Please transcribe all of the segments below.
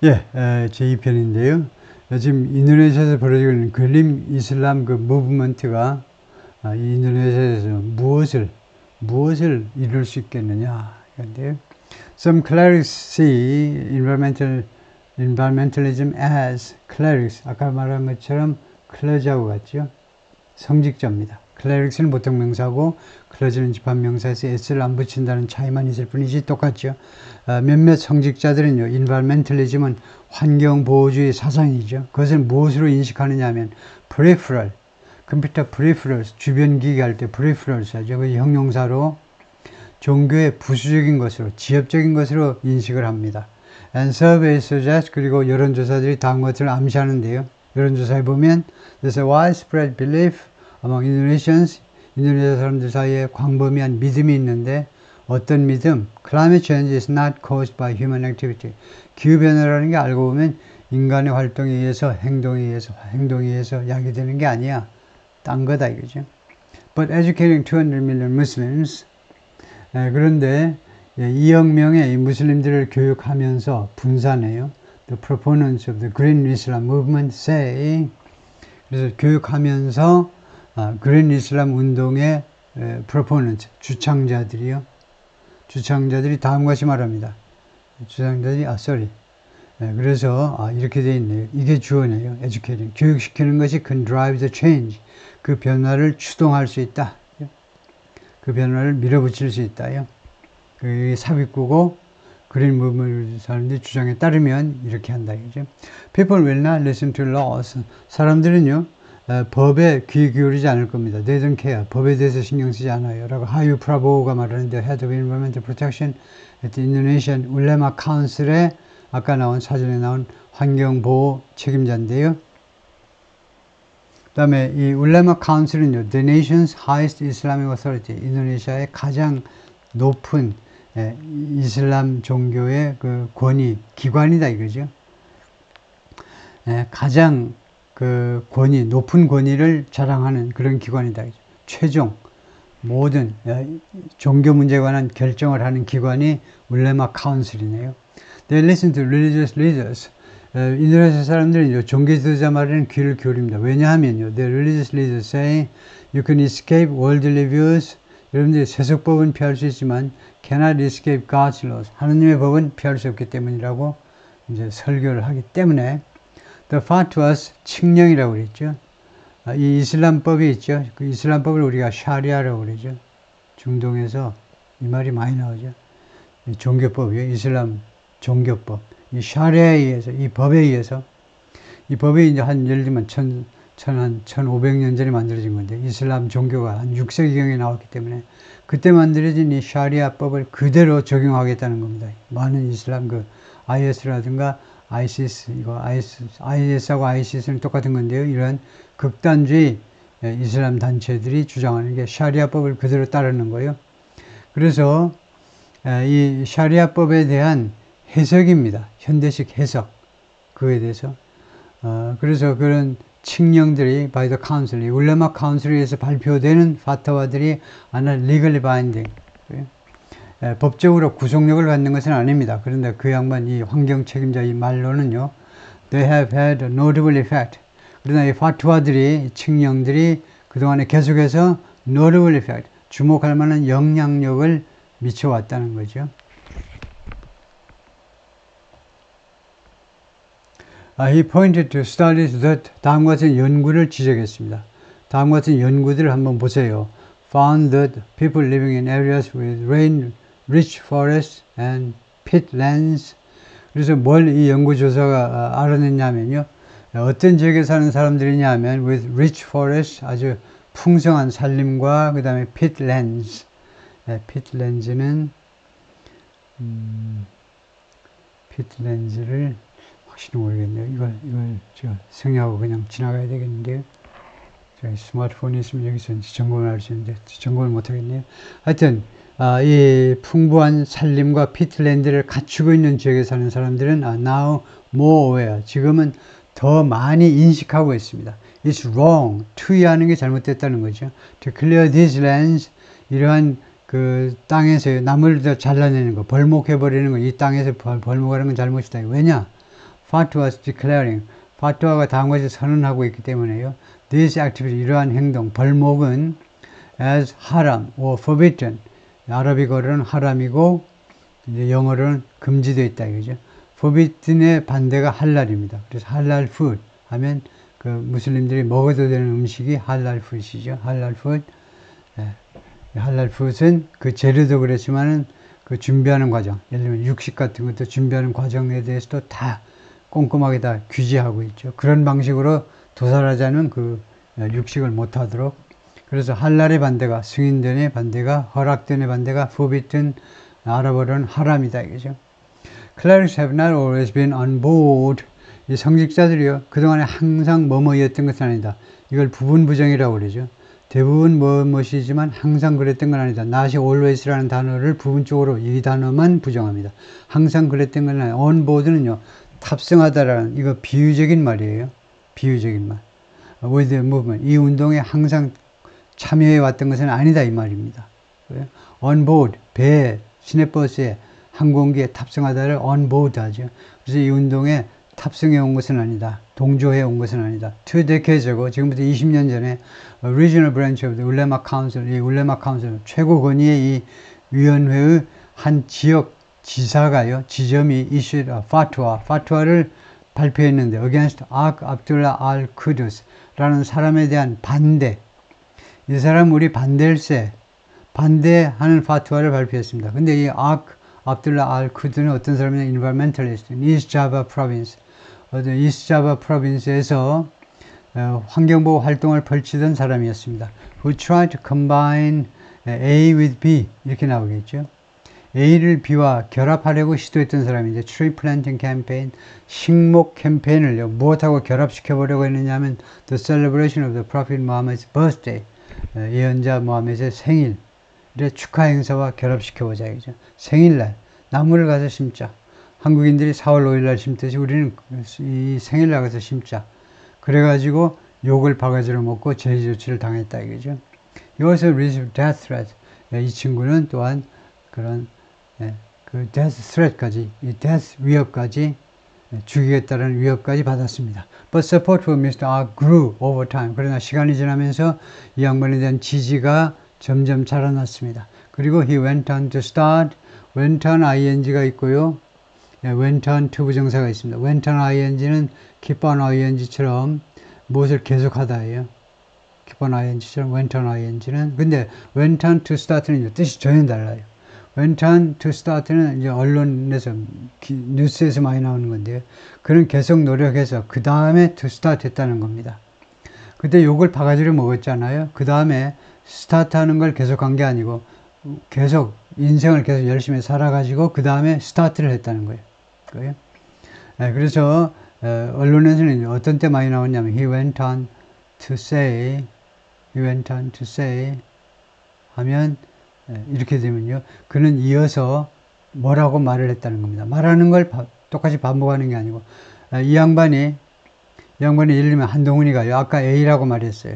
예, 제2편인데요. 지금 인도네시아에서 벌어지고 있는 글림 이슬람 그 무브먼트가 이 인도네시아에서 무엇을 이룰 수 있겠느냐. 그런데요. Some clerics see environmentalism as clerics. 아까 말한 것처럼 클러저하고 같죠. 성직자입니다. 클레릭스는 보통 명사고 클러즈는 집합명사에서 s를 안 붙인다는 차이만 있을 뿐이지 똑같죠. 몇몇 성직자들은요. environmentalism은 환경보호주의 사상이죠. 그것을 무엇으로 인식하느냐 하면 peripheral, 컴퓨터 peripherals, 주변 기기 할 때 peripherals 하죠. 그 형용사로 종교의 부수적인 것으로, 지엽적인 것으로 인식을 합니다. And surveys suggest, 그리고 여론조사들이 다음 것을 암시하는데요. 여론조사에 보면 There's a widespread belief among Indonesians, 인도네시아 사람들 사이에 광범위한 믿음이 있는데 어떤 믿음? Climate change is not caused by human activity. 기후변화라는 게 알고 보면 인간의 활동에 의해서 행동에 의해서 야기되는 게 아니야. 딴 거다 이거죠. But educating 200 million Muslims, 그런데 2억 명의 무슬림들을 교육하면서 분산해요. The proponents of the Green Islam movement say, 그래서 교육하면서 그린 이슬람 운동의 proponent, 주창자들이 다음과 같이 말합니다. 그래서 이렇게 되어 있네요. 이게 주어네요. educating. 교육시키는 것이 can drive the change. 그 변화를 추동할 수 있다. 그 변화를 밀어붙일 수 있다요. 그 삽입구고 그린 무브먼트 사람들이 주장에 따르면 이렇게 한다. 이거죠. People will not listen to laws. 사람들은요. 법에 귀 기울이지 않을 겁니다. They don't care. 법에 대해서 신경 쓰지 않아요. 라고 하유 프라보가 말하는데 Head of Environmental Protection at the Indonesian Ulema Council의 아까 나온 사전에 나온 환경보호 책임자인데요. 그 다음에 이 울레마 카운슬은요, The nation's highest Islamic authority, 인도네시아의 가장 높은 이슬람 종교의 그 권위, 기관이다 이거죠. 가장 그 권위, 높은 권위를 자랑하는 그런 기관이다. 최종, 모든 종교 문제에 관한 결정을 하는 기관이 울레마 카운슬이네요. They listen to religious leaders. 인도네시아 사람들은 종교 지도자 말에는 귀를 기울입니다. 왜냐하면요, the religious leaders say you can escape worldly views. 여러분들이 세속법은 피할 수 있지만 cannot escape God's laws. 하느님의 법은 피할 수 없기 때문이라고 이제 설교를 하기 때문에 The fatwas, 칙령이라고 그랬죠. 이 이슬람법이 있죠. 그 이슬람법을 우리가 샤리아라고 그러죠. 중동에서 이 말이 많이 나오죠. 이 종교법이요. 이슬람 종교법. 이 샤리아에 의해서, 이 법에 의해서, 이 법이 이제 예를 들면 1500년 전에 만들어진 건데, 이슬람 종교가 한 6세기경에 나왔기 때문에, 그때 만들어진 이 샤리아법을 그대로 적용하겠다는 겁니다. 많은 이슬람 IS라든가 ISIS, IS하고 ISIS는 똑같은 건데요. 이런 극단주의 이슬람 단체들이 주장하는 게 샤리아법을 그대로 따르는 거예요. 그래서 이 샤리아법에 대한 해석입니다. 현대식 해석. 그거에 대해서. 그래서 그런 칙령들이 by the council, 울레마 카운슬에 의해서 발표되는 파타와들이 are not legally binding. 법적으로 구속력을 갖는 것은 아닙니다. 그런데 그 양반 이 환경 책임자 이 말로는요. They have had a notable effect. 그러나 이 파투아들이, 칙령들이 그동안에 계속해서 notable effect, 주목할 만한 영향력을 미쳐왔다는 거죠. He pointed to studies that, 다음과 같은 연구를 지적했습니다. 다음과 같은 연구들을 한번 보세요. Found that people living in areas with rain-rich forests and peatlands. 그래서 뭘 이 연구조사가 알아냈냐면요. 어떤 지역에 사는 사람들이냐 하면 with rich forests, 아주 풍성한 산림과 그 다음에 peatlands. peatlands는 peatlands를 확실히 모르겠네요. 이걸 제가 생략하고 그냥 지나가야 되겠는데요. 스마트폰이 있으면 여기서 점검을 할 수 있는데 점검을 못 하겠네요. 하여튼 이 풍부한 산림과 피트랜드를 갖추고 있는 지역에 사는 사람들은 now more aware, 지금은 더 많이 인식하고 있습니다. It's wrong, 투여하는 게 잘못됐다는 거죠. To clear these lands, 이러한 그 땅에서 나무를 더 잘라내는 거, 벌목해버리는 거, 이 땅에서 벌목하는 건 잘못이다. 왜냐? fatwas declaring. fatwa가 다음 것을 선언하고 있기 때문에요. This activity, 이러한 행동, 벌목은 as haram or forbidden. 아라비어로는 하람이고 이제 영어로는 금지되어 있다 이거죠. forbidden의 반대가 할랄입니다. 그래서 할랄 food 하면 그 무슬림들이 먹어도 되는 음식이 할랄 푸드이죠. 할랄 푸드. 할랄 푸드는 그 재료도 그렇지만은 그 준비하는 과정, 예를 들면 육식 같은 것도 준비하는 과정에 대해서도 다 꼼꼼하게 다 규제하고 있죠. 그런 방식으로 도살하자는 그 육식을 못하도록. 그래서 할랄의 반대가, 승인된의 반대가, 허락된의 반대가 forbidden, 아랍어로는 하람이다 이거죠. Clerics have not always been on board. 이 성직자들이요, 그동안에 항상 뭐뭐였던 것은 아니다. 이걸 부분부정이라고 그러죠. 대부분 뭐뭐이지만 항상 그랬던 건 아니다. Not always라는 단어를 부분적으로 이 단어만 부정합니다. 항상 그랬던 건 아니다. On board는요, 탑승하다라는, 이거 비유적인 말이에요. 비유적인 말. With the movement. 이 운동에 항상 참여해 왔던 것은 아니다 이 말입니다. On board, 배, 시내버스에, 항공기에 탑승하다를 on board 하죠. 그래서 이 운동에 탑승해 온 것은 아니다. 동조해 온 것은 아니다. 2 decades ago, 지금부터 20년 전에 Regional Branch of the Ulema Council, 이 울레마 카운슬, 최고 권위의 이 위원회의 한 지역 지사가요, 지점이 issued a fatwa를 발표했는데 against Ak Abdullah al-Qudus 라는 사람에 대한 반대. 이 사람 우리 반대일세, 반대하는 fatwa를 발표했습니다. 근데 이 Ak Abdullah al-Qudus는 어떤 사람이냐? environmentalist, East Java Province, 이스트 자바 프로빈스에서 환경보호 활동을 펼치던 사람이었습니다. Who tried to combine A with B 이렇게 나오겠죠. A를 B와 결합하려고 시도했던 사람인데 Tree Planting Campaign, 식목 캠페인을요, 무엇하고 결합시켜 보려고 했느냐면 The celebration of the Prophet Muhammad's birthday, 예언자 무함메드의 생일의 축하 행사와 결합시켜 보자 이죠. 생일날 나무를 가서 심자. 한국인들이 4월 5일날 심듯이 우리는 이 생일날 가서 심자. 그래가지고 욕을 바가지로 먹고 제지 조치를 당했다 이거죠. 여기서 received death threat. 이 친구는 또한 그런 그 death threat까지, 이 death 위협까지, 죽이겠다는 위협까지 받았습니다. But support for Mr. R grew over time. 그러나 시간이 지나면서 이 양반에 대한 지지가 점점 자라났습니다. 그리고 he went on to start, went on ing가 있고요. went on to 부정사가 있습니다. went on ing는 keep on ing처럼 무엇을 계속하다예요. keep on ing처럼 went on ing는, 근데 went on to start는 뜻이 전혀 달라요. went on to start는 이제 언론에서 뉴스에서 많이 나오는 건데요. 그는 계속 노력해서 그 다음에 to start 했다는 겁니다. 그때 욕을 바가지로 먹었잖아요. 그 다음에 스타트하는 걸 계속한 게 아니고 계속 인생을 계속 열심히 살아가지고 그 다음에 스타트를 했다는 거예요. 그래서 언론에서는 어떤 때 많이 나오냐면 he went on to say 하면 이렇게 되면요, 그는 이어서 뭐라고 말을 했다는 겁니다. 말하는 걸 똑같이 반복하는 게 아니고, 이 양반이 예를 들면 한동훈이가요, 아까 A라고 말했어요.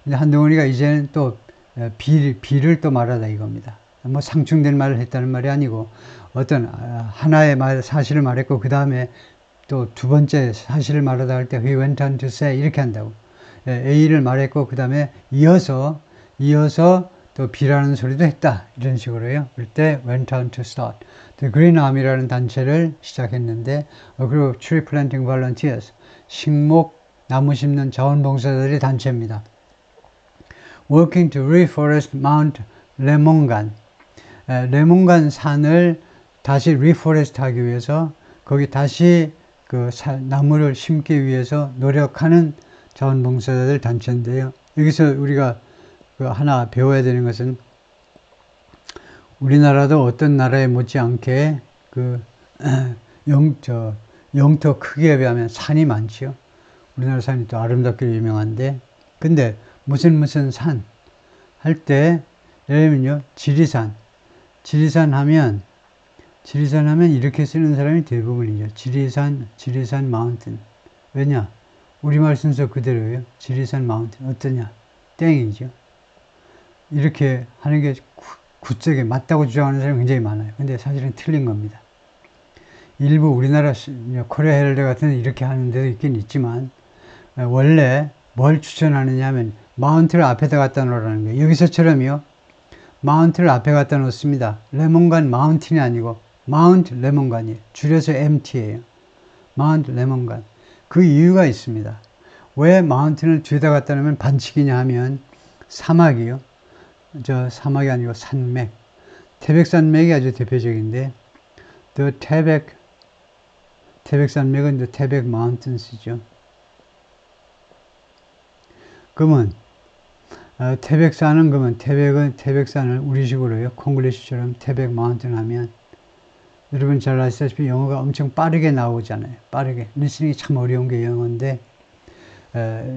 근데 한동훈이가 이제는 또 B를 또 말하다 이겁니다. 뭐 상충된 말을 했다는 말이 아니고 어떤 하나의 사실을 말했고 그 다음에 또 두 번째 사실을 말하다 할 때 he went on to say 이렇게 한다고. A를 말했고 그 다음에 이어서 또 B라는 소리도 했다 이런 식으로요. 그럴 때 went on to start. The Green Army라는 단체를 시작했는데 그리고 Tree Planting Volunteers, 식목 나무 심는 자원봉사자들의 단체입니다. Working to reforest Mount 레몬간, 레몬간 산을 다시 리포레스트 하기 위해서 거기 다시 그 나무를 심기 위해서 노력하는 자원봉사자들 단체인데요. 여기서 우리가 그 하나 배워야 되는 것은 우리나라도 어떤 나라에 못지않게 그 영토 크기에 비하면 산이 많지요. 우리나라 산이 또 아름답기로 유명한데, 근데 무슨 산 할 때 예를 들면요, 지리산 하면 이렇게 쓰는 사람이 대부분이죠. 지리산 마운틴. 왜냐? 우리말 순서 그대로예요. 지리산 마운틴. 어떠냐? 땡이죠. 이렇게 하는 게 굳세게 맞다고 주장하는 사람이 굉장히 많아요. 근데 사실은 틀린 겁니다. 일부 우리나라 코리아 헤럴드 같은 데 이렇게 하는 데도 있긴 있지만, 원래 뭘 추천하느냐 하면 마운트를 앞에다 갖다 놓으라는 거예요. 여기서처럼요, 마운트를 앞에 갖다 놓습니다. 레몬간 마운틴이 아니고 마운트 레몬간이에요. 줄여서 MT예요. 마운트 레몬간. 그 이유가 있습니다. 왜 마운틴을 뒤에다 갖다 놓으면 반칙이냐 하면, 사막이요, 사막이 아니고 산맥, 태백산맥이 아주 대표적인데, 태백산맥은 The 태백 마운틴스죠. 그러면 태백산은, 그러면 태백산을 우리식으로요, 콩글리시처럼 태백 마운틴 하면, 여러분 잘 아시다시피 영어가 엄청 빠르게 나오잖아요. 빠르게. 리스닝이 참 어려운 게 영어인데,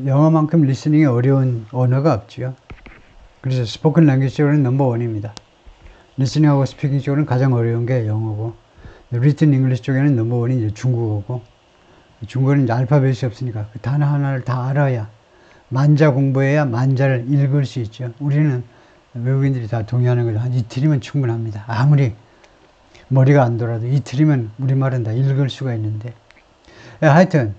영어만큼 리스닝이 어려운 언어가 없죠. 그래서 스포큰 랭귀지 쪽으로는 넘버원입니다. 리스닝하고 스피킹 쪽으로는 가장 어려운 게 영어고, 리튼 잉글리시 쪽에는 넘버원이 이제 중국어고, 중국어는 이제 알파벳이 없으니까 그 단어 하나를 다 알아야, 만자 공부해야 만자를 읽을 수 있죠. 우리는 외국인들이 다 동의하는 거죠. 한 이틀이면 충분합니다. 아무리 머리가 안 돌아도 이틀이면 우리말은 다 읽을 수가 있는데, 하여튼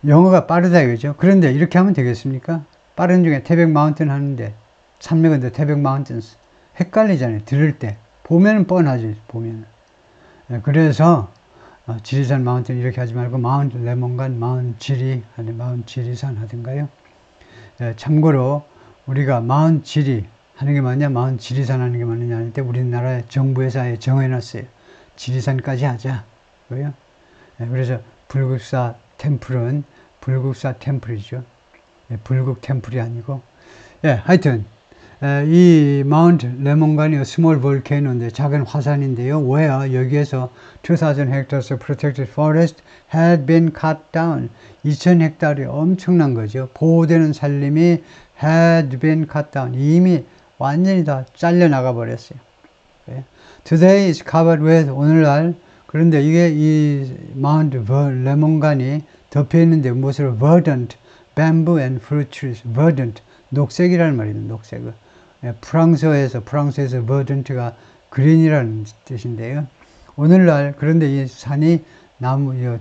영어가 빠르다 이거죠. 그런데 이렇게 하면 되겠습니까? 빠른 중에 태백 마운틴 하는데 산맥은 더 태백 마운틴스, 헷갈리잖아요. 들을 때. 보면은 뻔하지, 보면은. 그래서 지리산 마운틴 이렇게 하지 말고 마운트 레몬간, 마운트 지리, 아니 마운트 지리산 하든가요. 참고로 우리가 마운트 지리 하는 게 맞냐, 마운트 지리산 하는 게 맞느냐 할 때 우리나라 정부에서 정해놨어요. 지리산까지 하자. 그래요? 그래서 불국사 템플은 불국사 템플이죠. 불국 템플이 아니고. 하여튼 이 마운트 레몬간이 스몰 볼케이노인데, 작은 화산인데요. 왜요? 여기에서 2,000 hectares of protected forest had been cut down. 2,000헥타르이 엄청난 거죠. 보호되는 산림이 had been cut down. 이미 완전히 다 잘려나가 버렸어요. Today is covered with, 오늘날, 그런데 이게 이 마운트 레몬간이 덮여 있는데 무엇으로? verdant, bamboo and fruit trees. verdant, 녹색이라는 말입니다. 녹색. 프랑스에서 verdant가 그린이라는 뜻인데요. 오늘날 그런데 이 산이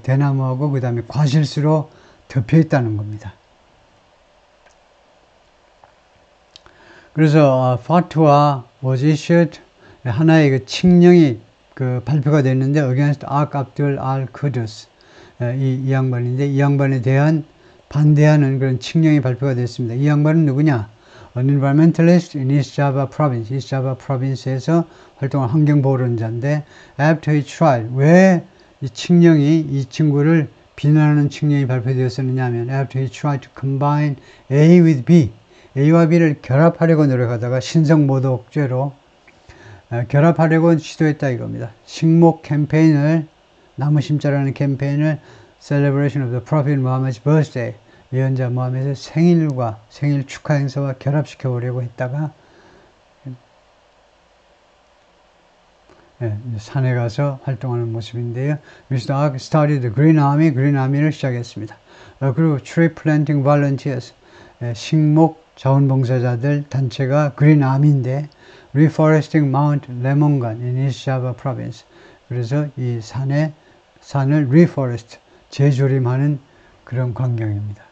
대나무하고 그 다음에 과실수로 덮여 있다는 겁니다. 그래서 FATWA was issued, 하나의 그 칙령이 발표가 됐는데, against Ark Abdul al-Quddus, 이 양반인데, 이 양반에 대한 반대하는 그런 칙령이 발표가 됐습니다. 이 양반은 누구냐? An environmentalist in East Java Province, East Java Province에서 활동한 환경보호론자인데, after he tried, 왜 이 칙령이, 이 친구를 비난하는 칙령이 발표되었었느냐 하면, after he tried to combine A with B, A와 B를 결합하려고 노력하다가 신성모독죄로 결합하려고 시도했다 이겁니다. 식목 캠페인을, 나무 심자라는 캠페인을 Celebration of the Prophet Muhammad's Birthday, 예언자 무함메드의 생일과 생일 축하 행사와 결합시켜 보려고 했다가 산에 가서 활동하는 모습인데요. Mr. Ark started the Green Army, Green Army를 시작했습니다. 그리고 Tree Planting Volunteers, 식목 자원봉사자들 단체가 Green Army인데, Reforesting Mount Lemongan in East Java Province, 그래서 이 산을 reforest, 재조림하는 그런 광경입니다.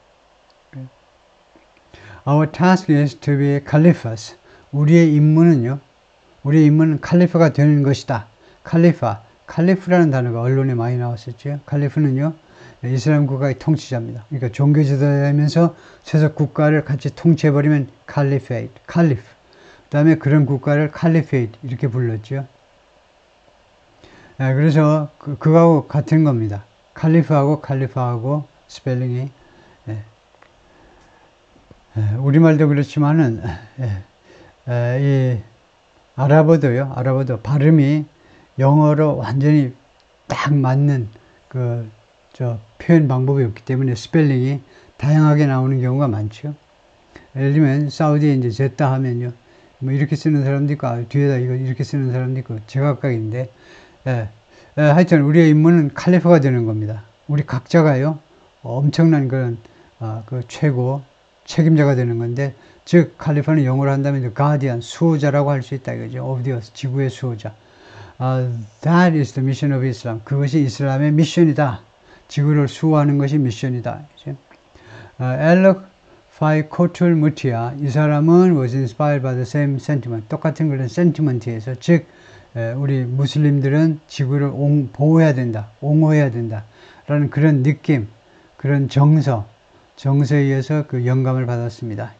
Our task is to be caliphs. 우리의 임무는 칼리파가 되는 것이다. 칼리프라는 단어가 언론에 많이 나왔었죠. 칼리프는요, 이슬람 국가의 통치자입니다. 그러니까 종교 지도자면서 세속 국가를 같이 통치해버리면 칼리프. 그 다음에 그런 국가를 칼리페이트 이렇게 불렀죠. 그래서 그거하고 같은 겁니다. 칼리파하고 스펠링이 우리말도 그렇지만은 이 아랍어도 발음이 영어로 완전히 딱 맞는 표현 방법이 없기 때문에 스펠링이 다양하게 나오는 경우가 많죠. 예를 들면 사우디에 이제 제타 하면요, 뭐 이렇게 쓰는 사람도 있고 뒤에다 이거 이렇게 쓰는 사람도 있고 제각각인데, 하여튼 우리의 임무는 칼리파가 되는 겁니다. 우리 각자가요 엄청난 그런 그 최고 책임자가 되는 건데, 즉 칼리파는 영어로 한다면 가디안, 수호자라고 할 수 있다 이거죠. of the earth, 지구의 수호자. That is the mission of Islam. 그것이 이슬람의 미션이다. 지구를 수호하는 것이 미션이다. 엘럭 파이코툴 무티아, 이 사람은 was inspired by the same sentiment. 똑같은 그런 sentiment에서, 즉 우리 무슬림들은 지구를 보호해야 된다, 옹호해야 된다 라는 그런 느낌, 그런 정서에 의해서 그 영감을 받았습니다.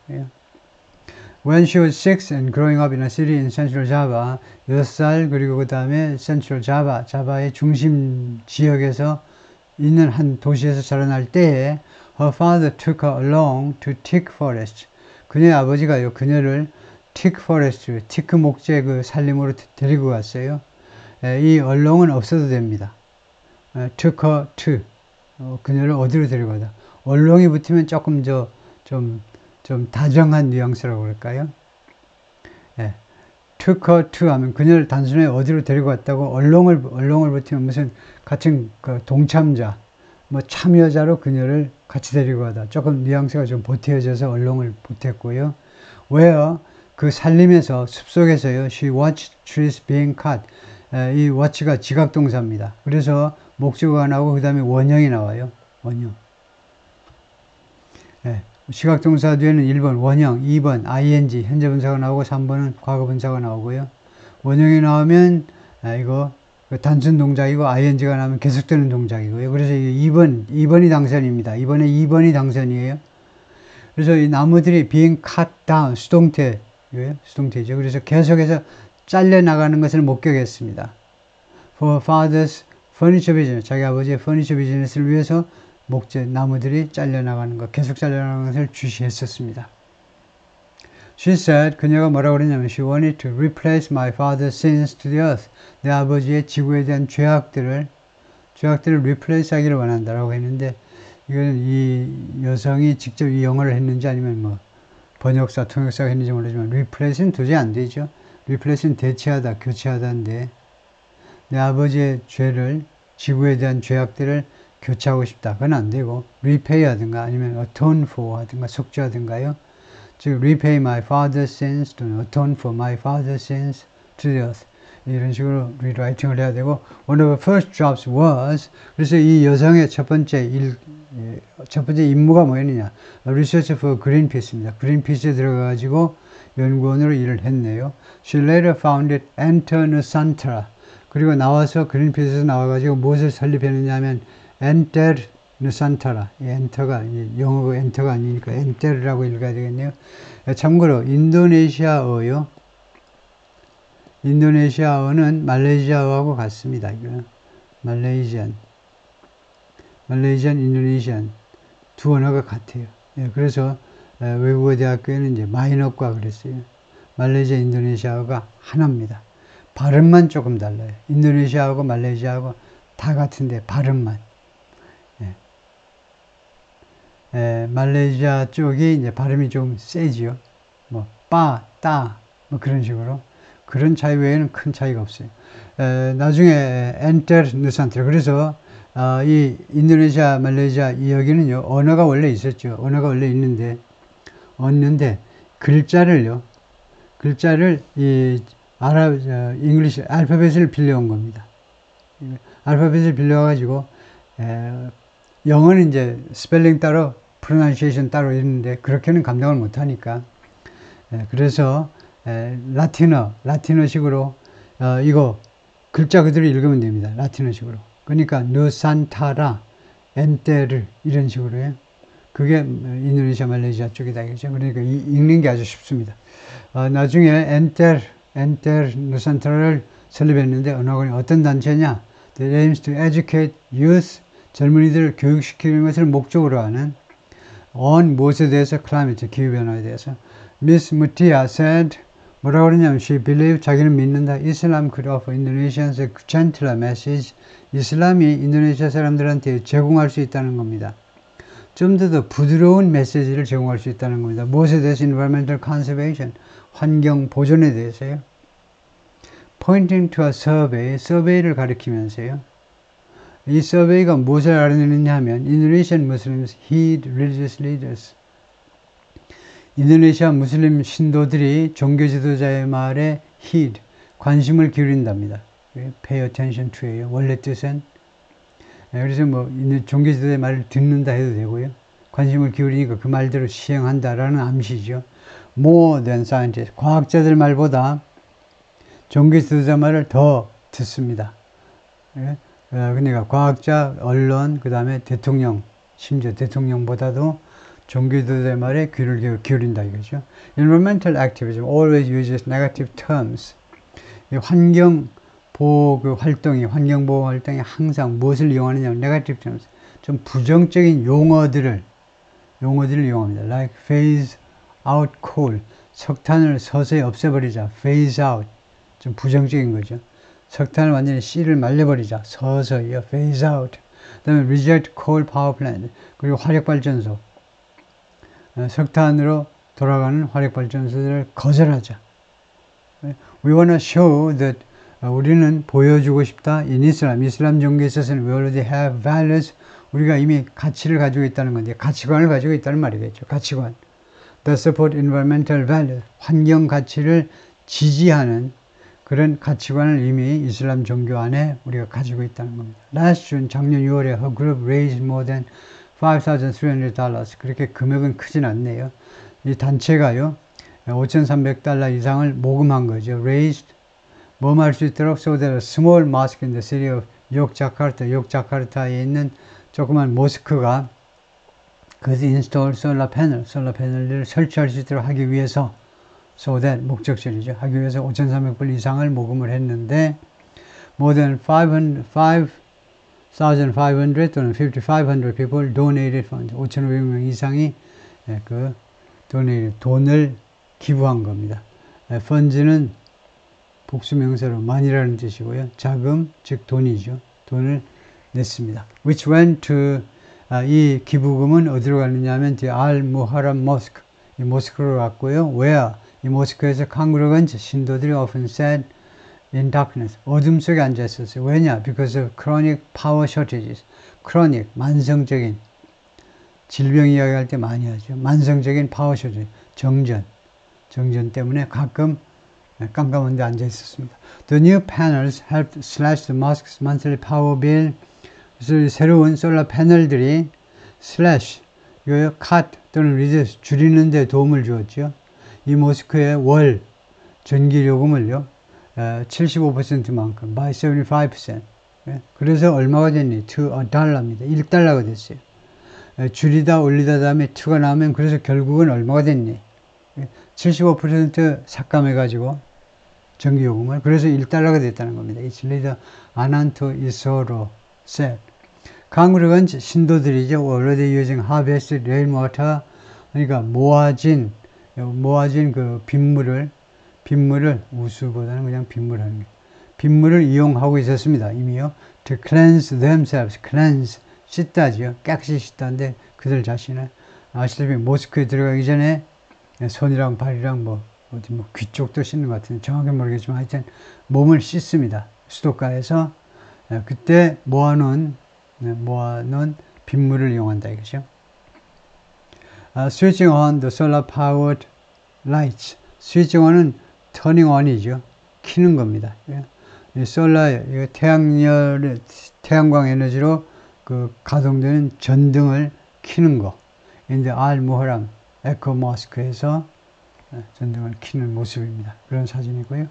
When she was 6 and growing up in a city in Central Java, 6살, 그리고 그 다음에 Central Java, 자바의 중심 지역에서 있는 한 도시에서 자라날 때에 her father took her along to Teak Forest. 그녀의 아버지가요, 그녀를 Teak Forest, 티크 목재 그 산림으로 데리고 갔어요. 이 along은 없어도 됩니다. took her to, 그녀를 어디로 데리고 가다. along이 붙으면 조금 좀 다정한 뉘앙스라고 그럴까요? took her to 하면 그녀를 단순히 어디로 데리고 갔다고, along을 붙이면 무슨 같은 그 동참자, 뭐 참여자로 그녀를 같이 데리고 가다. 조금 뉘앙스가 좀 보태어져서 along을 보탰고요. where 그 산림에서, 숲속에서요, she watched trees being cut. 이 watch가 지각동사입니다. 그래서 목적어가 나오고 그 다음에 원형이 나와요. 원형. 지각동사 뒤에는 1번 원형, 2번 ing 현재분사가 나오고 3번은 과거분사가 나오고요. 원형이 나오면 이거 단순 동작이고 ing가 나오면 계속되는 동작이고요. 그래서 2번이 당선입니다. 이번에 2번이 당선이에요. 그래서 이 나무들이 being cut down, 수동태죠. 그래서 계속해서 잘려나가는 것을 목격했습니다. For father's furniture business, 자기 아버지의 furniture business를 위해서 나무들이 잘려나가는 것, 계속 잘려나가는 것을 주시했었습니다. She said, 그녀가 뭐라고 그랬냐면, she wanted to replace my father's sins to the earth. 내 아버지의 지구에 대한 죄악들을 replace 하기를 원한다라고 했는데, 이거는 이 여성이 직접 이 영어를 했는지 아니면 뭐 번역사, 통역사가 했는지 모르지만 replace는 도저히 안 되죠. replace는 대체하다, 교체하다인데, 내 아버지의 죄를, 지구에 대한 죄악들을 교체하고 싶다. 그건 안 되고, repay 하든가 아니면 atone for 하든가 속죄하든가요. 즉, repay my father's sins 또는 atone for my father's sins to the earth. 이런 식으로 리라이팅을 해야 되고, one of the first jobs was, 그래서 이 여성의 첫 번째 임무가 뭐였느냐. Research for Greenpeace입니다. Greenpeace에 들어가가지고 연구원으로 일을 했네요. She later founded Enter Nusantara. 그리고 나와서 그린피스에서 나와가지고 무엇을 설립했느냐 하면 Enter Nusantara. 엔터가 영어가 엔터가 아니니까 엔테르라고 읽어야 되겠네요. 참고로 인도네시아어요. 인도네시아어는 말레이시아어하고 같습니다. 말레이시안, 인도네시안 두 언어가 같아요. 그래서 외국어 대학교에는 이제 마이너과 그랬어요. 말레이시아, 인도네시아어가 하나입니다. 발음만 조금 달라요. 인도네시아하고 말레이시아하고 다 같은데 발음만. 말레이시아 쪽이 이제 발음이 좀 세지요. 뭐 따, 뭐 그런 식으로. 그런 차이 외에는 큰 차이가 없어요. 나중에 엔테르 누산트라. 그래서 이 인도네시아, 말레이시아 이 여기는요, 언어가 원래 있었죠. 언어가 원래 있는데 글자를 이 잉글리시 알파벳을 빌려온 겁니다. 알파벳을 빌려가지고 영어는 이제 스펠링 따로, 프로나운시에이션 따로 있는데 그렇게는 감당을 못하니까 그래서 라틴어식으로 이거 글자 그대로 읽으면 됩니다. 라틴어식으로. 그러니까 누산타라, 엔테르 이런 식으로요. 그게 인도네시아, 말레이시아 쪽이다 이거죠. 그러니까 읽는 게 아주 쉽습니다. 나중에 엔테르 누산타라를 설립했는데 어떤 단체냐? That aims to educate youth, 젊은이들을 교육시키는 것을 목적으로 하는 on 무엇에 대해서? climate, 기후변화에 대해서. Miss Mutia said, 뭐라고 그러냐면 she believed, 자기는 믿는다. Islam could offer Indonesians a gentler message. 이슬람이 인도네시아 사람들한테 제공할 수 있다는 겁니다. 좀 더 부드러운 메시지를 제공할 수 있다는 겁니다. 무엇에 대해서? Environmental conservation, 환경 보존에 대해서요. Pointing to a survey, survey를 가리키면서요. 이 서베이가 무엇을 알아내느냐 하면 Indonesian Muslims heed religious leaders. 인도네시아 무슬림 신도들이 종교 지도자의 말에 heed, 관심을 기울인답니다. pay attention to예요. 원래 뜻은. 그래서 뭐 종교 지도자의 말을 듣는다 해도 되고요. 관심을 기울이니까 그 말대로 시행한다라는 암시죠. More than scientists. 과학자들 말보다 종교 지도자 말을 더 듣습니다. 그러니까 과학자, 언론, 그 다음에 대통령, 심지어 대통령보다도 종교 지도자의 말에 귀를 기울인다 이거죠. Environmental activism always uses negative terms. 환경 보호 활동이 항상 무엇을 이용하느냐? negative terms. 좀 부정적인 용어들을 이용합니다. Like phase out coal. 석탄을 서서히 없애버리자. phase out. 좀 부정적인 거죠. 석탄을 완전히 씨를 말려버리자. 서서히요. phase out. 그 다음에 reject coal power plant. 그리고 화력발전소. 석탄으로 돌아가는 화력발전소들을 거절하자. We want to show that 우리는 보여주고 싶다. In Islam, 이슬람 종교에 있어서는 we already have values. 우리가 이미 가치를 가지고 있다는 건데 가치관을 가지고 있다는 말이겠죠. 가치관. That support environmental values. 환경 가치를 지지하는 그런 가치관을 이미 이슬람 종교 안에 우리가 가지고 있다는 겁니다. Last June, 작년 6월에 her group raised more than $5,300. 그렇게 금액은 크진 않네요. 이 단체가요, $5,300 이상을 모금한 거죠. Raised, 모험할 수 있도록 so that a small mosque in the city of 욕자카르타에 있는 조그만 모스크가 그것이 install solar 패널을 설치할 수 있도록 하기 위해서 so that 목적절이죠. 하기 위해서 5,300불 이상을 모금을 했는데 more than 5,500 또는 5,500 people donated funds. 5,500명 이상이 돈을 기부한 겁니다. funds는 복수명사로 money라는 뜻이고요. 자금, 즉 돈이죠. 돈을 냈습니다. Which went to 이 기부금은 어디로 갔느냐 하면 al-Muharram Mosque. 이 모스크로 갔고요. Where? 이 모스크에서 congregants, 신도들이 often sat in darkness. 어둠 속에 앉아 있었어요. 왜냐? Because of chronic power shortages. chronic, 만성적인 질병 이야기할 때 많이 하죠. 만성적인 파워 shortage. 정전 때문에 가끔 깜깜한 데 앉아 있었습니다. The new panels helped slash the mosque's monthly power bill. 그래서 새로운 솔라 패널들이 slash, 이거요, cut 또는 reduce, 줄이는 데 도움을 주었죠. 이 모스크의 월 전기 요금을요, 75%만큼, by 75%. 그래서 얼마가 됐니? to $1입니다. 1달러가 됐어요. 줄이다 올리다 다음에 2가 나오면 그래서 결국은 얼마가 됐니? 75% 삭감해가지고 전기요금을 그래서 1달러가 됐다는 겁니다. It's leader Ananto Isoro said. congregants 신도들이죠. already using harvested rainwater. 그러니까 모아진 그 빗물을 우수보다는 그냥 빗물하는 거예요. 빗물을 이용하고 있었습니다. 이미요. To cleanse themselves. cleanse 씻다죠. 깨끗이 씻다는데 그들 자신을 아시다시피 모스크에 들어가기 전에 손이랑 발이랑 귀 쪽도 씻는 것 같은데 정확히 모르겠지만 하여튼 몸을 씻습니다. 수도가에서 그때 모아놓은 빗물을 이용한다 이거죠. Switching on the solar powered lights. Switching on은 turning on이죠. 켜는 겁니다. 이 태양광 에너지로 가동되는 전등을 켜는 거. 인데 al-Muharram 에코 모스크에서 전등을 켜는 모습입니다. 그런 사진이고요.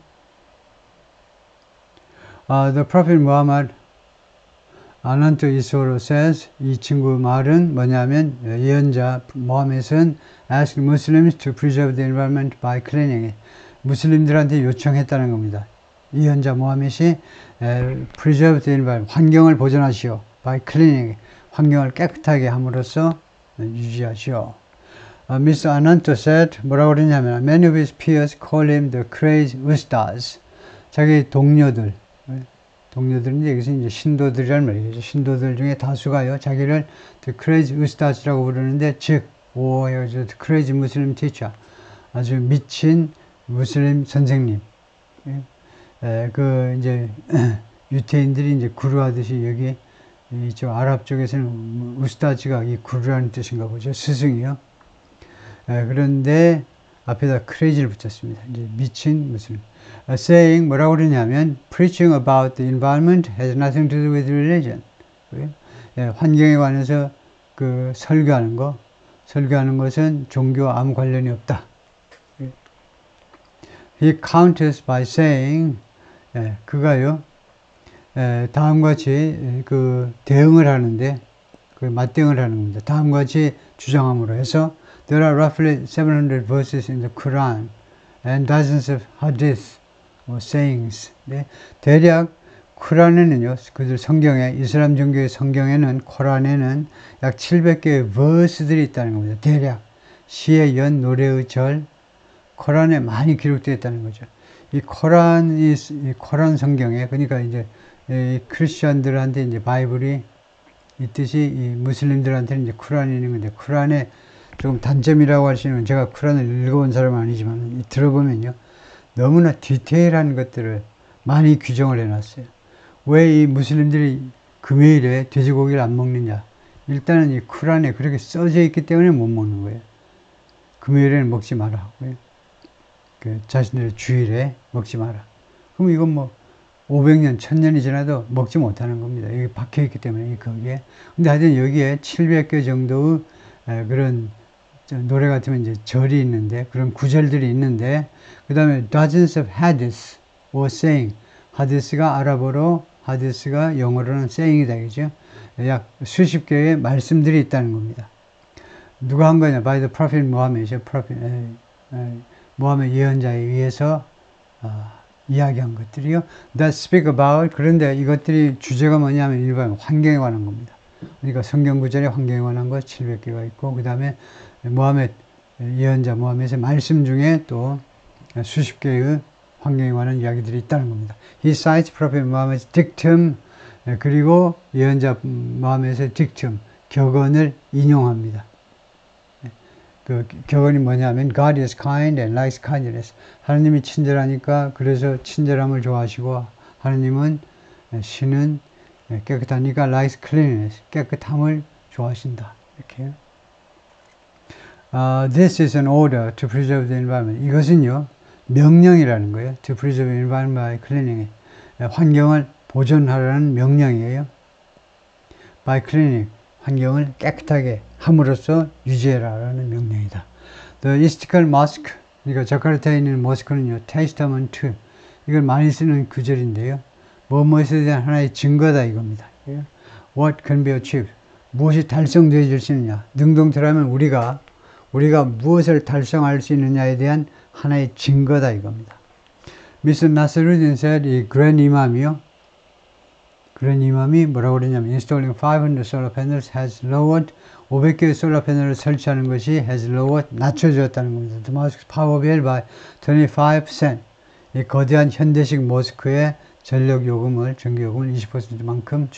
The Prophet Muhammad Ananto Isoro says, 이 친구 말은 뭐냐면 예언자 모하멧은 asked Muslims to preserve the environment by cleaning it. 무슬림들한테 요청했다는 겁니다. 예언자 모하멧이 preserve the environment, 환경을 보존하시오. by cleaning it, 환경을 깨끗하게 함으로써 유지하시오. Mr. Ananto said, 뭐라고 그러냐면 many of his peers call him the crazy ustaz. 자기 동료들은 여기서 이제 신도들이란 말이죠. 신도들 중에 다수가요, 자기를 the crazy ustaz라고 부르는데, 즉, the crazy Muslim teacher, 아주 미친 무슬림 선생님. 이제 유태인들이 이제 구루하듯이 여기 이쪽 아랍 쪽에서는 우스타즈가 이 구루라는 뜻인가 보죠. 스승이요. 그런데 앞에다 crazy를 붙였습니다. 이제 미친 무슬림. saying 뭐라고 그러냐면 preaching about the environment has nothing to do with religion. 예, 환경에 관해서 그 설교하는 것은 종교와 아무 관련이 없다. He counters by saying, 예, 그가요, 다음과 같이 그 대응을 하는데, 그 맞대응을 하는 겁니다. 다음과 같이 주장함으로 해서, there are roughly 700 verses in the Quran and dozens of hadith or sayings. 네, 대략 쿠란에는요, 그들 성경에, 이슬람 종교의 성경에는, 코란에는 약 700개의 verse들이 있다는 겁니다. 대략 시의 연, 노래의 절, 코란에 많이 기록되어 있다는 거죠. 이 코란 성경에, 그러니까 이제 이 크리스천들한테 이제 바이블이 있듯이 이 무슬림들한테는 이제 쿠란이 있는 건데, 쿠란에 조금 단점이라고 할 수 있는 건, 제가 쿠란을 읽어본 사람은 아니지만 들어보면요, 너무나 디테일한 것들을 많이 규정을 해놨어요. 왜 이 무슬림들이 금요일에 돼지고기를 안 먹느냐? 일단은 이 쿠란에 그렇게 써져 있기 때문에 못 먹는 거예요. 금요일에는 먹지 마라 하고요. 그 자신들의 주일에 먹지 마라. 그럼 이건 뭐 500년, 1000년이 지나도 먹지 못하는 겁니다. 여기 박혀있기 때문에, 거기에. 근데 하여튼 여기에 700개 정도의 그런 노래 같으면 이제 절이 있는데, 그런 구절들이 있는데, 그 다음에 dozens of hadiths or saying. 하디스가 아랍어로, 하디스가 영어로는 saying이다, 그죠? 약 수십 개의 말씀들이 있다는 겁니다. 누가 한 거냐? By the Prophet Muhammad이죠. 무함med 예언자에 의해서 이야기한 것들이요. That speak about, 그런데 이것들이 주제가 뭐냐면 일반 환경에 관한 겁니다. 그러니까 성경 구절에 환경에 관한 것 700개가 있고, 그 다음에 무함med 예언자 무함med의 말씀 중에 또 수십 개의 환경에 관한 이야기들이 있다는 겁니다. He cites Prophet Muhammad's dictum, 그리고 예언자 무함med의 dictum, 격언을 인용합니다. 그 격언이 뭐냐면 God is kind and likes kindness. 하나님이 친절하니까 그래서 친절함을 좋아하시고, 하나님은 신은 깨끗하니까 likes cleanliness, 깨끗함을 좋아하신다. 이렇게요. This is an order to preserve the environment. 이것은요, 명령이라는 거예요. To preserve the environment by cleaning it. 환경을 보존하라는 명령이에요. By cleaning, 환경을 깨끗하게 함으로써 유지해라라는 명령이다. The Istiqlal Mosque, 그러니까 자카르타에 있는 모스크는요, 테스타먼트, 이걸 많이 쓰는 구절인데요. 무엇에 대한 하나의 증거다 이겁니다. What can be achieved? 무엇이 달성되어질 수 있느냐? 능동태라면 우리가 무엇을 달성할 수 있느냐에 대한 하나의 증거다 이겁니다. 미스 나스루딘 said, 이 그랜 이맘이요. 그랜 이맘이 뭐라고 그러냐면, installing 500 solar panels has lowered, 500개의 솔라 패널을 설치하는 것이 has lowered, 낮춰주었다는 겁니다. The mosque's power bill by 25%. 이 거대한 현대식 모스크의 전력 요금을, 전기 요금을 20%만큼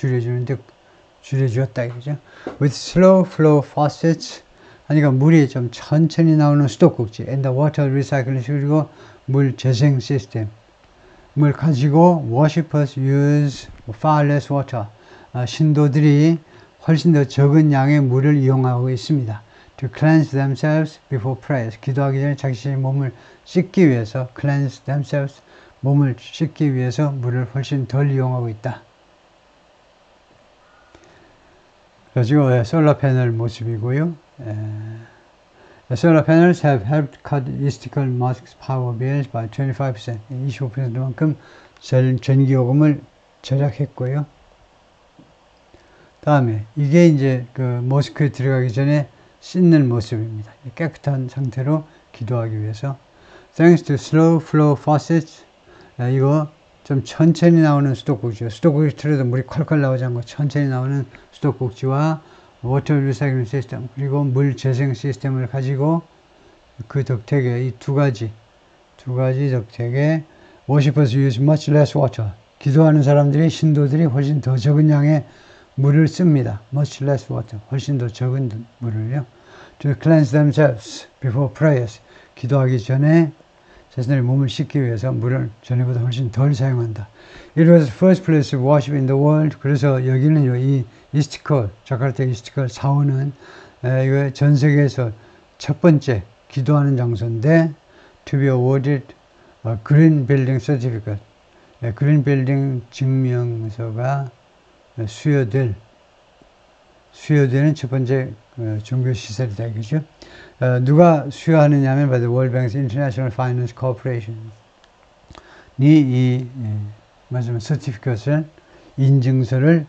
줄여주었다 이거죠. With slow flow faucets, 그러니까 물이 좀 천천히 나오는 수도꼭지, and the water recycling, 그리고 물 재생 시스템을 가지고 worshippers use far less water. 신도들이 훨씬 더 적은 양의 물을 이용하고 있습니다. To cleanse themselves before prayers. 기도하기 전에 자신의 몸을 씻기 위해서, cleanse themselves, 몸을 씻기 위해서 물을 훨씬 덜 이용하고 있다. 그래가지고 솔라 패널 모습이고요. Solar panels have helped cut Istiqlal Mosque's power bills by 25%. 25%만큼 전기요금을 절약했고요. 다음에 이게 이제 그 모스크에 들어가기 전에 씻는 모습입니다. 깨끗한 상태로 기도하기 위해서. Thanks to slow flow faucets. 이거 좀 천천히 나오는 수도꼭지요. 수도꼭지 틀어도 물이 콸콸 나오지 않고 천천히 나오는 수도꼭지와 워터 리사이클링 시스템, 그리고 물 재생 시스템을 가지고 그 덕택에 이 두 가지 덕택에 worshippers use much less water. 기도하는 사람들이, 신도들이 훨씬 더 적은 양의 물을 씁니다. much less water. 훨씬 더 적은 물을요. To cleanse themselves before prayers. 기도하기 전에 자신의 몸을 씻기 위해서 물을 전에보다 훨씬 덜 사용한다. It was the first place of worship in the world. 그래서 여기는요, 이 이스티컬, 자카르타 이스티컬 사원은 이거 전 세계에서 첫 번째 기도하는 장소인데, to be awarded 그린 빌딩 서티피켓, 그린 빌딩 증명서가 수여되는 첫 번째 종교 시설이다 이거죠. 누가 수여하느냐 하면 by the World Bank's International Finance Corporation 이 마지막 서티피켓을 인증서를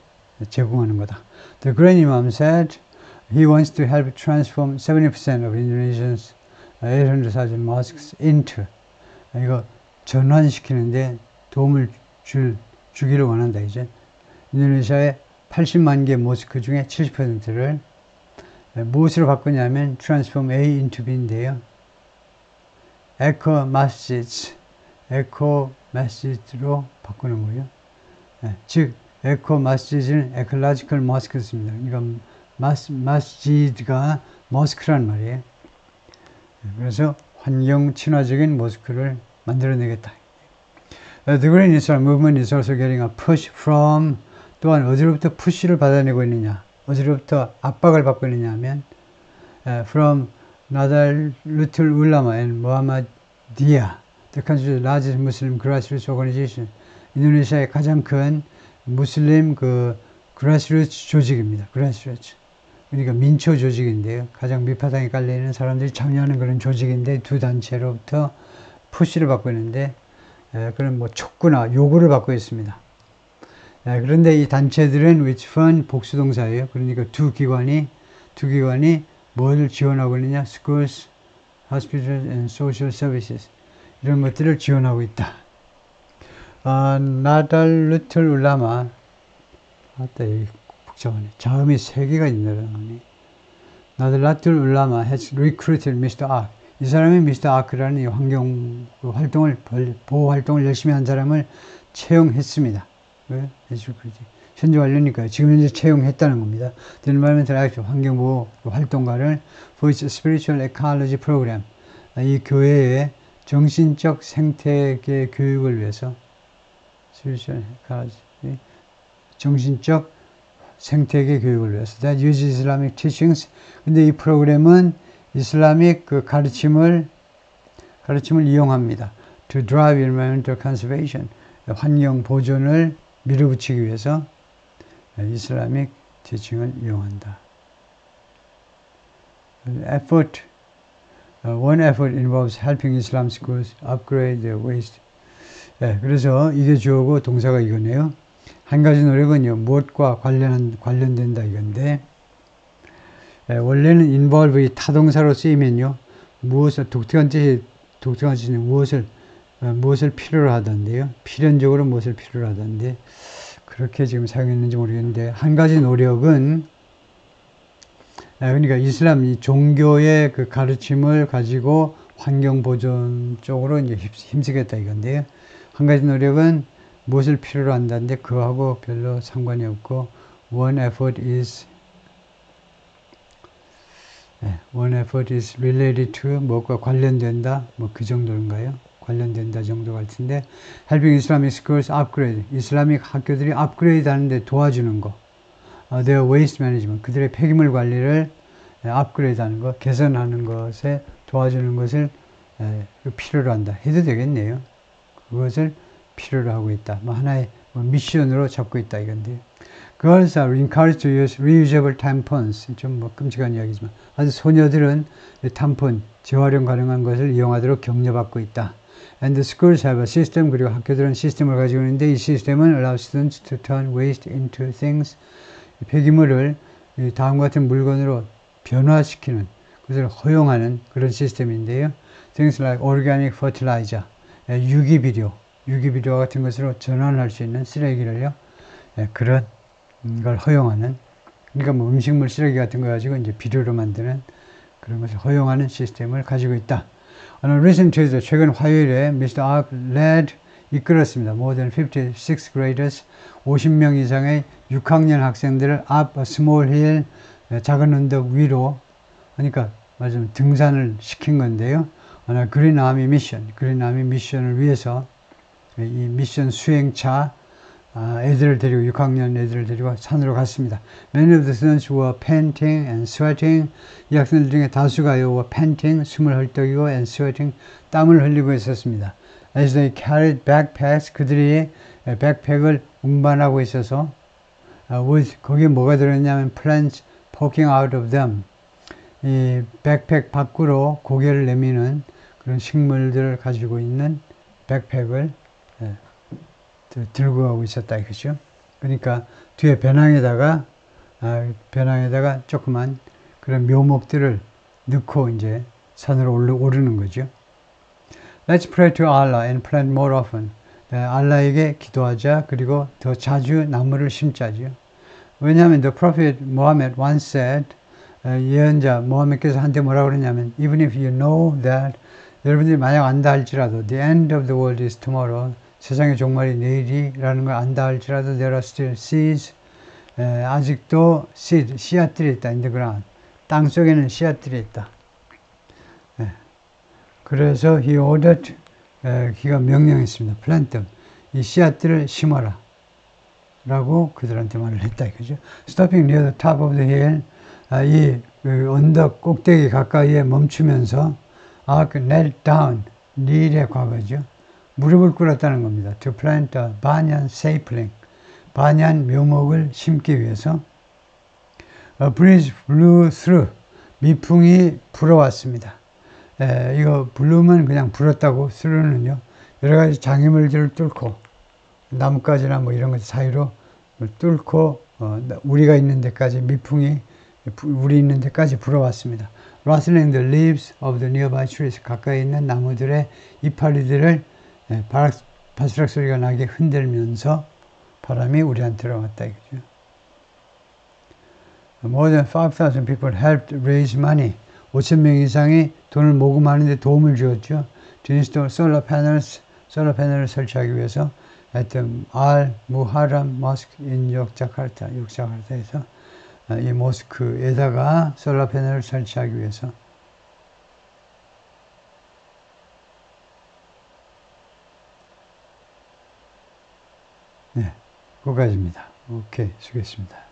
제공하는 거다. The Grand Imam said he wants to help transform 70% of Indonesia's 800,000 mosques into 이거 전환시키는데 도움을 주기를 원한다 이제. 인도네시아의 80만 개 모스크 중에 70%를 무엇으로 바꾸냐면 transform A into B인데요. 에코 마스지드로 바꾸는 거예요. 즉 에코 마스지드는 에콜로지컬 머스크입니다. 그러니까 마스지드가 머스크란 말이에요. 그래서 환경 친화적인 모스크를 만들어내겠다. The Green Islam movement is also getting a push from 또한 어디로부터 푸시를 받아내고 있느냐, 어디로부터 압박을 받고 있느냐 하면 from Nahdlatul Ulama and Muhammadiyah, the country's largest Muslim grassroots organization. 인도네시아의 가장 큰 무슬림 grassroots 조직입니다. grassroots. 그러니까 민초 조직인데요. 가장 밑바닥에 깔려있는 사람들이 참여하는 그런 조직인데 두 단체로부터 푸시를 받고 있는데 그런 촉구나 요구를 받고 있습니다. 그런데 이 단체들은 which fund 복수동사예요. 그러니까 두 기관이 뭘 지원하고 있느냐? schools, hospitals and social services 이런 것들을 지원하고 있다. 나달루틀 울라마 복잡하네. 자음이 3개가 있네요. 나달루틀 울라마 has recruited Mr. Ark. 이 사람이 미스터 아크라는 이 환경 활동을, 보호 활동을 열심히 한 사람을 채용했습니다. 왜? 현재 완료니까요. 지금 현재 채용했다는 겁니다. The Environmental Action, 환경보호 활동가를 for its spiritual ecology program, 이 교회의 정신적 생태계 교육을 위해서, spiritual ecology, 정신적 생태계 교육을 위해서, that uses Islamic teachings. 근데 이 프로그램은 이슬람식 가르침을 이용합니다. To drive environmental conservation, 환경 보존을 밀어붙이기 위해서 이슬람식 지칭을 이용한다. One effort involves helping Islam schools upgrade their waste. 그래서 이게 주어고 동사가 이거네요. 한 가지 노력은요, 무엇과 관련된다 이건데, 원래는 involve 이 타동사로 쓰이면요, 독특한 뜻이 무엇을 필요로 하던데요. 필연적으로 무엇을 필요로 하던데, 그렇게 지금 사용했는지 모르겠는데, 한 가지 노력은, 그러니까 이슬람 이 종교의 그 가르침을 가지고 환경 보존 쪽으로 이제 힘쓰겠다 이건데요. 한 가지 노력은 무엇을 필요로 한다는데, 그거하고 별로 상관이 없고, one effort is related to 뭐가 관련된다, 그 정도인가요? 관련된다 정도 같은데, helping Islamic schools upgrade, 이슬람ik 학교들이 업그레이드 하는데 도와주는 거, their waste management, 그들의 폐기물 관리를 업그레이드 하는 거, 개선하는 것에 도와주는 것을 필요로 한다. 해도 되겠네요. 그것을 필요로 하고 있다. 하나의 미션으로 잡고 있다 이건데요. Girls are encouraged to use reusable tampons. 좀 끔찍한 이야기지만 아주 소녀들은 탐폰, 재활용 가능한 것을 이용하도록 격려받고 있다. And the schools have a system. 그리고 학교들은 시스템을 가지고 있는데 이 시스템은 allows students to turn waste into things. 폐기물을 다음과 같은 물건으로 변화시키는 것을 허용하는 그런 시스템인데요. Things like organic fertilizer, 유기비료와 같은 것으로 전환할 수 있는 쓰레기를요. 그런 걸 허용하는, 그러니까 음식물 쓰레기 같은 거 가지고 이제 비료로 만드는 그런 것을 허용하는 시스템을 가지고 있다. On a recent Tuesday, 최근 화요일에 Mr. Ark led, 이끌었습니다. More than 56 graders, 50명 이상의 6학년 학생들을 up a small hill, 작은 언덕 위로, 그러니까 맞으면 등산을 시킨 건데요. On a Green Army mission, Green Army 미션을 위해서 이 미션 수행차 애들을 데리고 6학년 애들을 데리고 산으로 갔습니다. Many of the students were panting and sweating. 이 학생들 중에 다수가요, were panting, 숨을 헐떡이고 and sweating, 땀을 흘리고 있었습니다. As they carried backpacks, 그들이 백팩을 운반하고 있어서 with 거기에 뭐가 들었냐면 plants poking out of them. 이 백팩 밖으로 고개를 내미는 그런 식물들을 가지고 있는 백팩을 들고 가고 있었다 이거죠. 그러니까 뒤에 배낭에다가 조그만 그런 묘목들을 넣고 이제 산으로 오르는 거죠. Let's pray to Allah and plant more often. 알라에게 기도하자. 그리고 더 자주 나무를 심자죠. 왜냐하면 the prophet Muhammad once said, 예언자 모하메드께서 한테 뭐라고 그러냐면 even if you know that, 여러분들이 만약 안다 할지라도 the end of the world is tomorrow, 세상의 종말이 내일이라는 걸 안다 할지라도 there are still seeds, 아직도 seed, 씨앗들이 있다. in the ground. 땅 속에는 씨앗들이 있다. 그래서 he ordered, 그가 명령했습니다. plant them. 이 씨앗들을 심어라. 라고 그들한테 말을 했다. 이거죠. Stopping near the top of the hill, 이 언덕 꼭대기 가까이에 멈추면서 knelt down, kneel의 과거죠. 무릎을 꿇었다는 겁니다. To plant a banyan sapling, 반얀 묘목을 심기 위해서. A breeze blew through, 미풍이 불어왔습니다. 이거 블루면 그냥 불었다고, through는요 여러 가지 장애물들을 뚫고 나뭇가지나 뭐 이런 것 사이로 뚫고 우리가 있는 데까지 미풍이 우리 있는 데까지 불어왔습니다. Rustling the leaves of the nearby trees, 가까이 있는 나무들의 이파리들을 바스락 소리가 나게 흔들면서 바람이 우리한테로 왔다 이거죠. More than 5,000 people helped raise money. 5,000명 이상이 돈을 모금하는 데 도움을 주었죠. To install solar panel을 설치하기 위해서 at the Al Muharram Mosque in 욕자카르타에서 이 모스크에다가 솔라 패널을 설치하기 위해서. 네, 거기까지입니다. 오케이, 수고했습니다.